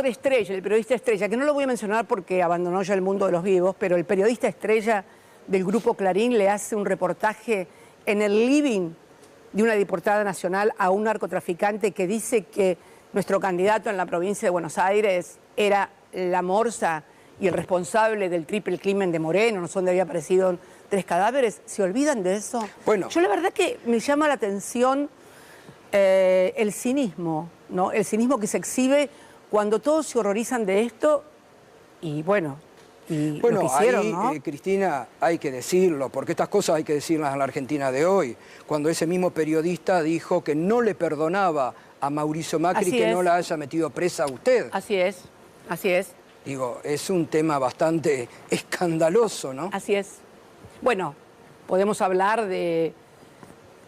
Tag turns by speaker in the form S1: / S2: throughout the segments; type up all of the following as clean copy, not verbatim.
S1: estrella, el periodista estrella, que no lo voy a mencionar porque abandonó ya el mundo de los vivos, pero el periodista estrella del Grupo Clarín le hace un reportaje en el living de una diputada nacional a un narcotraficante que dice que nuestro candidato en la provincia de Buenos Aires era la morsa y el responsable del triple crimen de Moreno, no sé dónde había aparecido 3 cadáveres. ¿Se olvidan de eso?
S2: Bueno.
S1: Yo la verdad que me llama la atención el cinismo, ¿no? El cinismo que se exhibe cuando todos se horrorizan de esto y bueno, lo que hicieron,
S2: ahí,
S1: ¿no?
S2: Cristina, hay que decirlo, porque estas cosas hay que decirlas a la Argentina de hoy. Cuando ese mismo periodista dijo que no le perdonaba a Mauricio Macri que no la haya metido presa a usted.
S1: Así es, así es.
S2: Digo, es un tema bastante escandaloso, ¿no?
S1: Así es. Bueno, podemos hablar de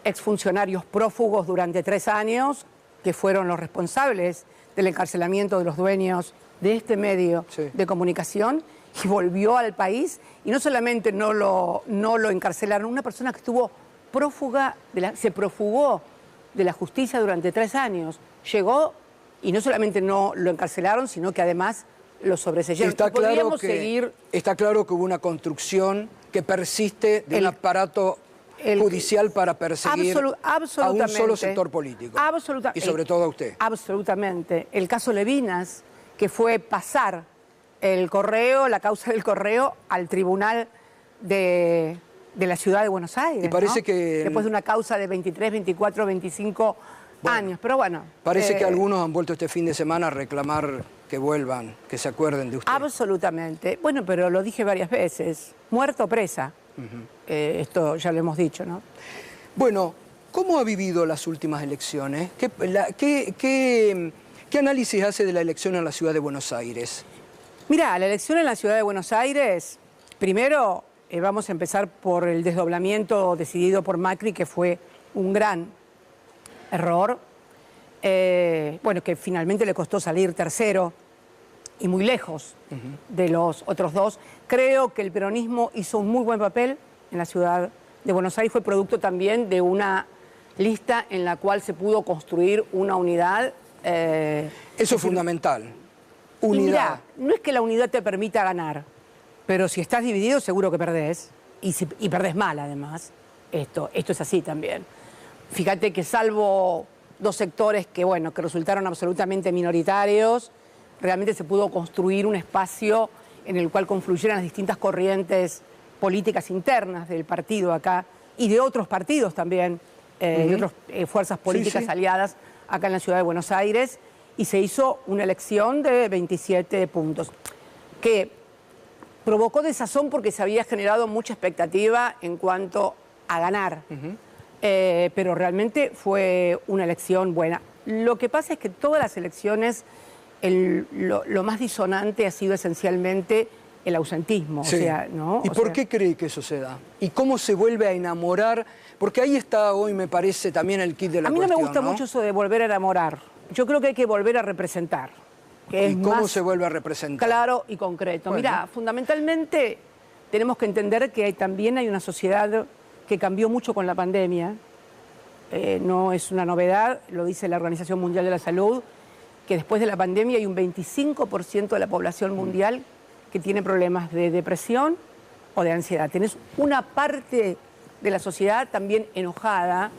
S1: exfuncionarios prófugos durante 3 años que fueron los responsables del encarcelamiento de los dueños de este medio de comunicación y volvió al país y no solamente no lo encarcelaron, una persona que estuvo prófuga, se profugó de la justicia durante 3 años, llegó y no solamente no lo encarcelaron, sino que además lo sobreseyeron.
S2: Está claro que hubo una construcción que persiste de un aparato judicial para perseguir a un solo sector político. Y sobre todo a usted.
S1: Absolutamente. El caso Levinas, que fue pasar el correo, la causa del correo, al tribunal de la ciudad de Buenos Aires.
S2: Y parece
S1: ¿no?
S2: que...
S1: Después de una causa de 23, 24, 25 años. Pero bueno.
S2: Parece que algunos han vuelto este fin de semana a reclamar que vuelvan, que se acuerden de usted.
S1: Absolutamente. Bueno, pero lo dije varias veces. Muerto o presa. Esto ya lo hemos dicho, ¿no?
S2: Bueno, ¿cómo ha vivido las últimas elecciones? ¿Qué análisis hace de la elección en la ciudad de Buenos Aires?
S1: Mirá, la elección en la ciudad de Buenos Aires, primero vamos a empezar por el desdoblamiento decidido por Macri, que fue un gran error. Bueno, que finalmente le costó salir tercero y muy lejos de los otros dos. Creo que el peronismo hizo un muy buen papel en la ciudad de Buenos Aires. Fue producto también de una lista en la cual se pudo construir una unidad.
S2: Eso es fundamental. Unidad.
S1: Mirá, no es que la unidad te permita ganar, pero si estás dividido seguro que perdés. Y perdés mal, además. Esto es así también. Fíjate que salvo 2 sectores que resultaron absolutamente minoritarios, realmente se pudo construir un espacio en el cual confluyeran las distintas corrientes políticas internas del partido acá y de otros partidos también, de otras fuerzas políticas aliadas acá en la ciudad de Buenos Aires, y se hizo una elección de 27 puntos, que provocó desazón porque se había generado mucha expectativa en cuanto a ganar, pero realmente fue una elección buena. Lo que pasa es que todas las elecciones, lo más disonante ha sido esencialmente el ausentismo.
S2: Sí.
S1: O sea, ¿no?
S2: ¿Y por qué cree que eso se da? ¿Y cómo se vuelve a enamorar? Porque ahí está hoy, me parece, también el kit de la cuestión.
S1: A mí no me gusta mucho eso de volver a enamorar. Yo creo que hay que volver a representar.
S2: ¿Y cómo se vuelve a representar?
S1: Claro y concreto. Bueno. Mirá, fundamentalmente tenemos que entender que también hay una sociedad que cambió mucho con la pandemia. No es una novedad, lo dice la Organización Mundial de la Salud, que después de la pandemia hay un 25% de la población mundial que tiene problemas de depresión o de ansiedad. Tenés una parte de la sociedad también enojada,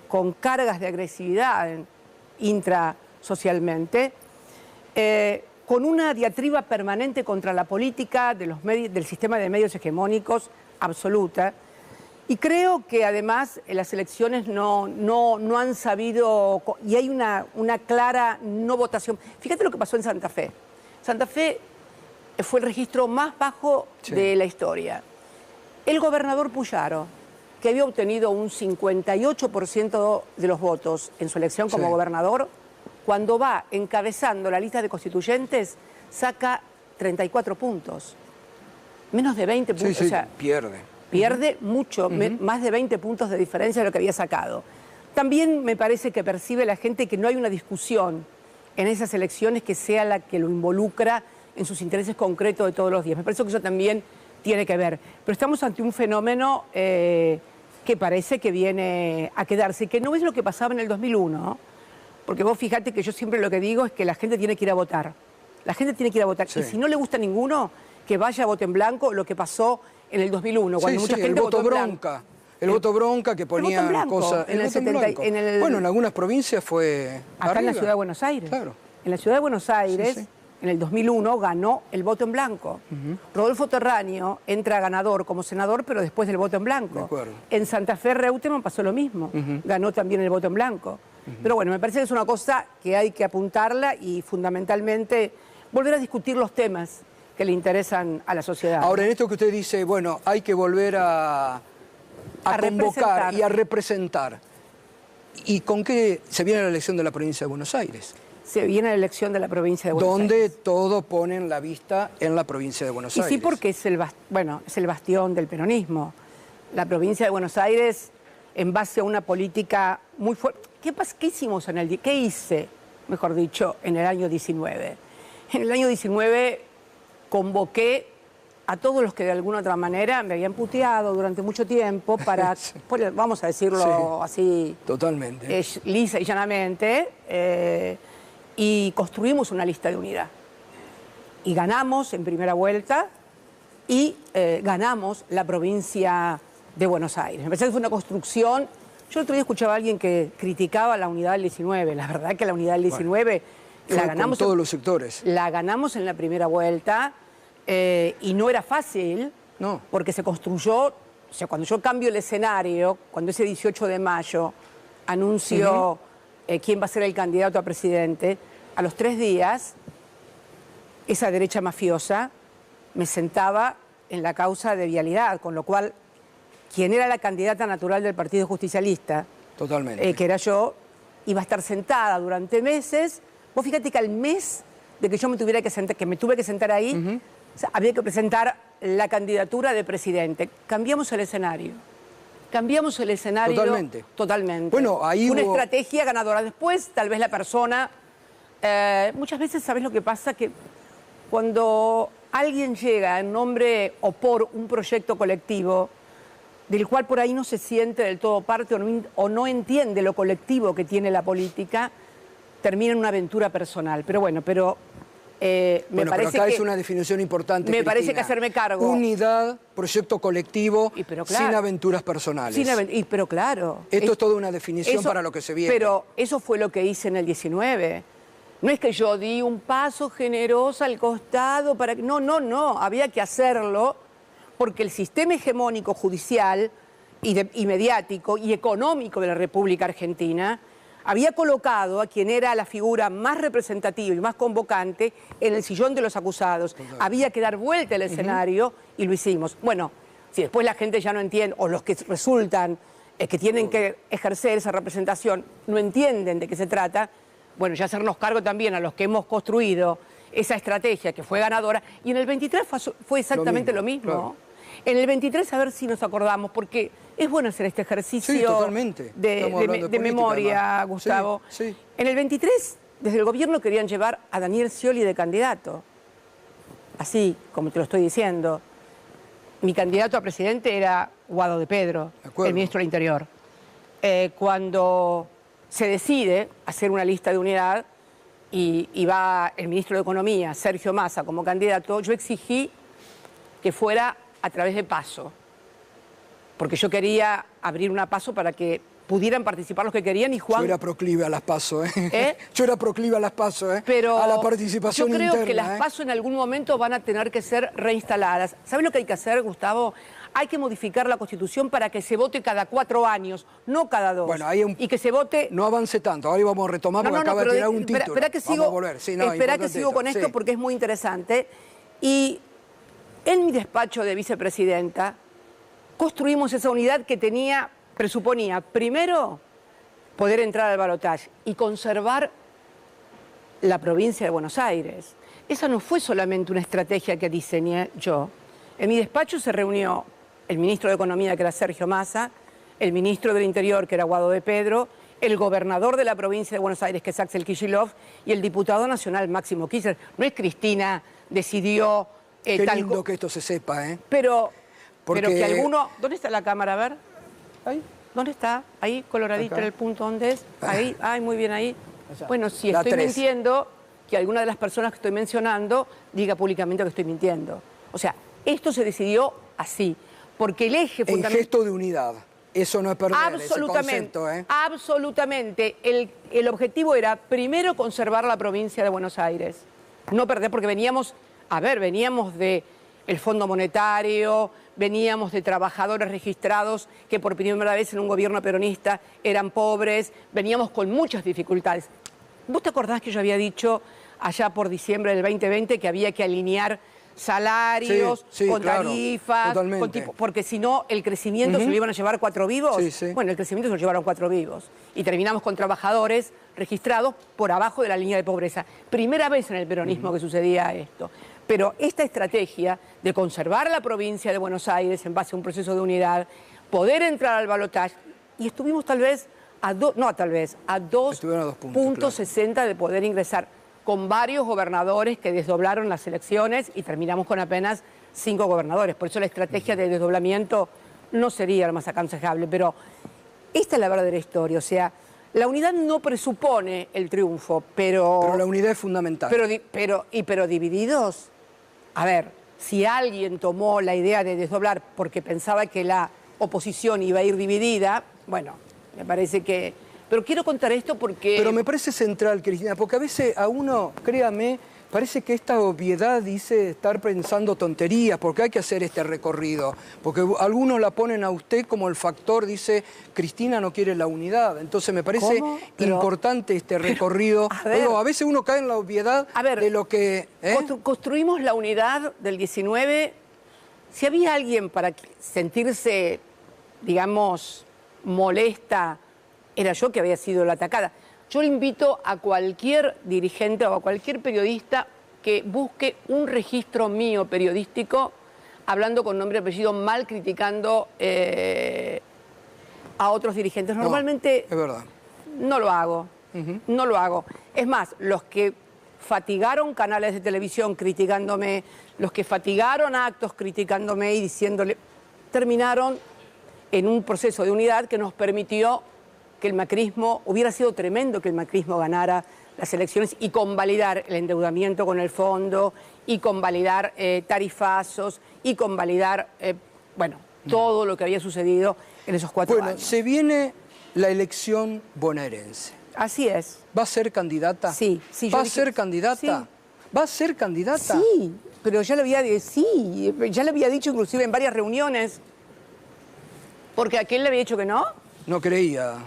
S1: con cargas de agresividad intrasocialmente, con una diatriba permanente contra la política del sistema de medios hegemónicos absoluta. Y creo que además las elecciones no han sabido, y hay una clara no votación. Fíjate lo que pasó en Santa Fe. Santa Fe fue el registro más bajo de la historia. El gobernador Puyaro, que había obtenido un 58% de los votos en su elección como gobernador, cuando va encabezando la lista de constituyentes, saca 34 puntos. Menos de 20 puntos.
S2: Sí,
S1: o sea, pierde mucho, más de 20 puntos de diferencia de lo que había sacado. También me parece que percibe la gente que no hay una discusión en esas elecciones que sea la que lo involucra en sus intereses concretos de todos los días. Me parece que eso también tiene que ver. Pero estamos ante un fenómeno que parece que viene a quedarse, que no es lo que pasaba en el 2001, Porque vos fíjate que yo siempre lo que digo es que la gente tiene que ir a votar. La gente tiene que ir a votar. Sí. Y si no le gusta ninguno, que vaya a voto en blanco, lo que pasó en el 2001, cuando mucha gente votó en blanco.
S2: El voto bronca que ponía cosas... Bueno, en algunas provincias fue
S1: acá arriba. En la Ciudad de Buenos Aires. Claro. En la Ciudad de Buenos Aires, en el 2001, ganó el voto en blanco. Rodolfo Terráneo entra ganador como senador, pero después del voto en blanco. De acuerdo. En Santa Fe, Reutemann pasó lo mismo. Ganó también el voto en blanco. Pero bueno, me parece que es una cosa que hay que apuntarla y fundamentalmente volver a discutir los temas que le interesan a la sociedad.
S2: Ahora, en esto que usted dice, bueno, hay que volver a convocar y a representar. ¿Y con qué se viene la elección de la provincia de Buenos Aires?
S1: Se viene la elección de la provincia de Buenos Aires.
S2: Donde todos ponen la vista en la provincia de Buenos Aires.
S1: Y sí, porque es el bastión del peronismo. La provincia de Buenos Aires, en base a una política muy fuerte... ¿Qué hicimos ¿Qué hice, mejor dicho, en el año 19? En el año 19 convoqué a todos los que de alguna otra manera me habían puteado durante mucho tiempo para, vamos a decirlo así...
S2: Totalmente.
S1: Lisa y llanamente, y construimos una lista de unidad. Y ganamos en primera vuelta y ganamos la provincia de Buenos Aires. Me parece que fue una construcción... Yo el otro día escuchaba a alguien que criticaba la unidad del 19. La verdad que la unidad del 19 la ganamos...
S2: Con todos los sectores.
S1: La ganamos en la primera vuelta y no era fácil, porque se construyó... O sea, cuando yo cambio el escenario, cuando ese 18 de mayo anuncio quién va a ser el candidato a presidente, a los 3 días, esa derecha mafiosa me sentaba en la causa de vialidad, con lo cual... quien era la candidata natural del Partido Justicialista,
S2: totalmente,
S1: que era yo, iba a estar sentada durante meses. Vos fíjate que al mes de que yo me tuve que sentar ahí, o sea, había que presentar la candidatura de presidente. Cambiamos el escenario. Cambiamos el escenario totalmente.
S2: Bueno, ahí
S1: fue una estrategia ganadora. Después, tal vez la persona... muchas veces, ¿sabés lo que pasa? Que cuando alguien llega en nombre o por un proyecto colectivo, del cual por ahí no se siente del todo parte o no entiende lo colectivo que tiene la política, termina en una aventura personal. Pero bueno, me parece
S2: pero acá es una definición importante,
S1: me
S2: Cristina.
S1: Parece que hacerme cargo.
S2: Unidad, proyecto colectivo, sin aventuras personales.
S1: Pero claro.
S2: Esto es toda una definición para lo que se viene.
S1: Pero eso fue lo que hice en el 19. No es que yo di un paso generoso al costado para... No. Había que hacerlo porque el sistema hegemónico judicial y mediático y económico de la República Argentina había colocado a quien era la figura más representativa y más convocante en el sillón de los acusados. Había que dar vuelta al escenario y lo hicimos. Bueno, si después la gente ya no entiende, o los que resultan que tienen que ejercer esa representación no entienden de qué se trata, bueno, ya hacernos cargo también a los que hemos construido esa estrategia que fue ganadora. Y en el 23 fue exactamente lo mismo. Claro. En el 23, a ver si nos acordamos, porque es bueno hacer este ejercicio de memoria, además. Gustavo. Sí. En el 23, desde el gobierno querían llevar a Daniel Scioli de candidato. Así, como te lo estoy diciendo. Mi candidato a presidente era Guado de Pedro, el ministro del Interior. Cuando se decide hacer una lista de unidad y va el ministro de Economía, Sergio Massa, como candidato, yo exigí que fuera a través de PASO, porque yo quería abrir una PASO para que pudieran participar los que querían y Juan...
S2: Yo era proclive a las PASO, Yo era proclive a las PASO,
S1: Pero
S2: a la participación interna.
S1: Yo creo que las PASO en algún momento van a tener que ser reinstaladas. ¿Sabes lo que hay que hacer, Gustavo? Hay que modificar la Constitución para que se vote cada 4 años, no cada 2.
S2: Bueno, hay
S1: y que se vote...
S2: No avance tanto, ahora vamos a retomar porque acaba de tirar un título.
S1: Espera que sigo con esto porque es muy interesante. Y en mi despacho de vicepresidenta construimos esa unidad que presuponía, primero, poder entrar al balotaje y conservar la provincia de Buenos Aires. Esa no fue solamente una estrategia que diseñé yo. En mi despacho se reunió el ministro de Economía, que era Sergio Massa, el ministro del Interior, que era Guado de Pedro, el gobernador de la provincia de Buenos Aires, que es Axel Kicillof, y el diputado nacional Máximo Kirchner. No es Cristina decidió...
S2: Qué lindo que esto se sepa,
S1: Pero que alguno... ¿Dónde está la cámara? A ver. ¿Ahí? ¿Dónde está? Ahí, coloradito en el punto. ¿Dónde es? Ahí. Ay, muy bien ahí.
S2: O sea,
S1: bueno, si estoy mintiendo, que alguna de las personas que estoy mencionando diga públicamente que estoy mintiendo. O sea, esto se decidió así, porque el eje fundamental...
S2: En gesto de unidad. Eso no es perder ese concepto, ¿eh?
S1: Absolutamente. El objetivo era, primero, conservar la provincia de Buenos Aires. No perder, porque veníamos del Fondo Monetario, veníamos de trabajadores registrados que por primera vez en un gobierno peronista eran pobres, veníamos con muchas dificultades. ¿Vos te acordás que yo había dicho allá por diciembre del 2020 que había que alinear salarios, con tarifas, porque si no el crecimiento se lo iban a llevar 4 vivos? Bueno, el crecimiento se lo llevaron 4 vivos. Y terminamos con trabajadores registrados por abajo de la línea de pobreza. Primera vez en el peronismo que sucedía esto. Pero esta estrategia de conservar la provincia de Buenos Aires en base a un proceso de unidad, poder entrar al balotaje, y estuvimos tal vez a 2,60 de poder ingresar, con varios gobernadores que desdoblaron las elecciones y terminamos con apenas 5 gobernadores. Por eso la estrategia de desdoblamiento no sería la más aconsejable, pero esta es la verdadera historia. O sea, la unidad no presupone el triunfo, pero
S2: la unidad es fundamental.
S1: Pero divididos, a ver, si alguien tomó la idea de desdoblar porque pensaba que la oposición iba a ir dividida, bueno, me parece que... Pero quiero contar esto porque...
S2: Pero me parece central, Cristina, porque a veces a uno, créame, parece que esta obviedad dice estar pensando tonterías, porque hay que hacer este recorrido. Porque algunos la ponen a usted como el factor, dice, Cristina no quiere la unidad. Entonces me parece importante este recorrido. A veces uno cae en la obviedad de lo que...
S1: Construimos la unidad del 19. Si había alguien para sentirse, digamos, molesta, era yo que había sido la atacada. Yo le invito a cualquier dirigente o a cualquier periodista que busque un registro mío periodístico hablando con nombre y apellido, mal criticando a otros dirigentes. Normalmente
S2: es verdad.
S1: No lo hago, no lo hago. Es más, los que fatigaron canales de televisión criticándome, los que fatigaron actos criticándome y diciéndole, terminaron en un proceso de unidad que nos permitió que el macrismo, hubiera sido tremendo que el macrismo ganara las elecciones y convalidar el endeudamiento con el fondo, y convalidar tarifazos, y convalidar, todo lo que había sucedido en esos 4 años.
S2: Bueno, se viene la elección bonaerense.
S1: Así es.
S2: ¿Va a ser candidata?
S1: Sí.
S2: ¿Va a ser candidata?
S1: Sí.
S2: ¿Va a ser candidata?
S1: Sí, pero ya lo había dicho inclusive en varias reuniones. Porque aquel le había dicho que no.
S2: No creía.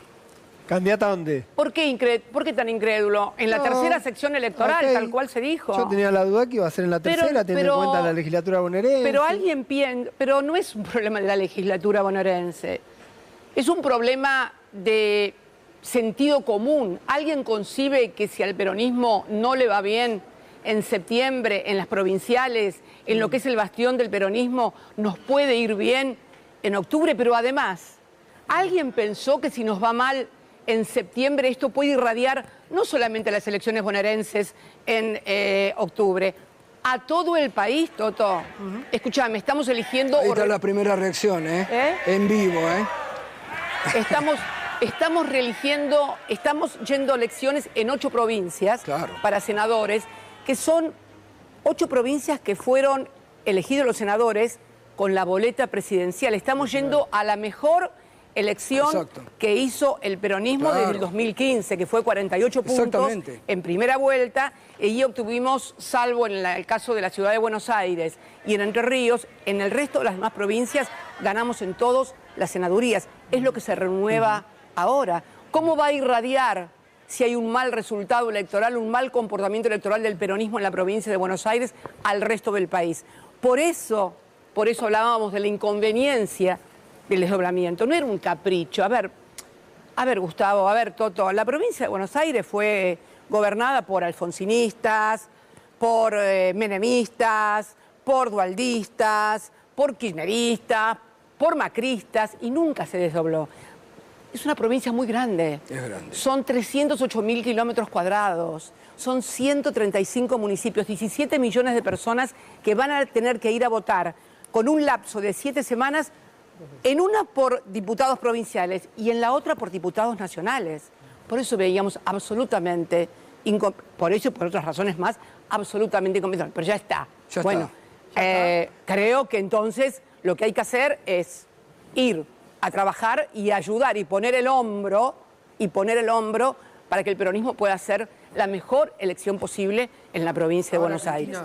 S3: ¿Candidata a dónde?
S1: ¿Por qué tan incrédulo? En la tercera sección electoral, tal cual se dijo.
S3: Yo tenía la duda que iba a ser en la tercera, teniendo en cuenta la legislatura bonaerense.
S1: Pero alguien piensa... Pero no es un problema de la legislatura bonaerense. Es un problema de sentido común. ¿Alguien concibe que si al peronismo no le va bien en septiembre, en las provinciales, en lo que es el bastión del peronismo, nos puede ir bien en octubre? Pero además, ¿alguien pensó que si nos va mal en septiembre esto puede irradiar no solamente a las elecciones bonaerenses en octubre, a todo el país, Toto? Escuchame, estamos eligiendo...
S2: Ahí está la primera reacción, en vivo,
S1: Estamos yendo a elecciones en 8 provincias para senadores, que son 8 provincias que fueron elegidos los senadores con la boleta presidencial. Estamos yendo a la mejor elección que hizo el peronismo desde el 2015, que fue 48 puntos en primera vuelta, y obtuvimos, salvo en el caso de la ciudad de Buenos Aires y en Entre Ríos, en el resto de las demás provincias ganamos en todas las senadurías. Es lo que se renueva ahora. ¿Cómo va a irradiar si hay un mal resultado electoral, un mal comportamiento electoral del peronismo en la provincia de Buenos Aires al resto del país? Por eso hablábamos de la inconveniencia del desdoblamiento. No era un capricho. A ver, Gustavo, Toto, la provincia de Buenos Aires fue gobernada por alfonsinistas, por menemistas, por dualdistas, por kirchneristas, por macristas, y nunca se desdobló. Es una provincia muy grande.
S2: Es grande.
S1: Son 308.000 kilómetros cuadrados. Son 135 municipios, 17 millones de personas que van a tener que ir a votar con un lapso de 7 semanas, en una por diputados provinciales y en la otra por diputados nacionales. Por eso veíamos absolutamente, por eso y por otras razones más, absolutamente incompetente. Pero ya está.
S2: Ya
S1: bueno,
S2: está.
S1: creo que entonces lo que hay que hacer es ir a trabajar y ayudar y poner el hombro para que el peronismo pueda hacer la mejor elección posible en la provincia de Buenos Aires.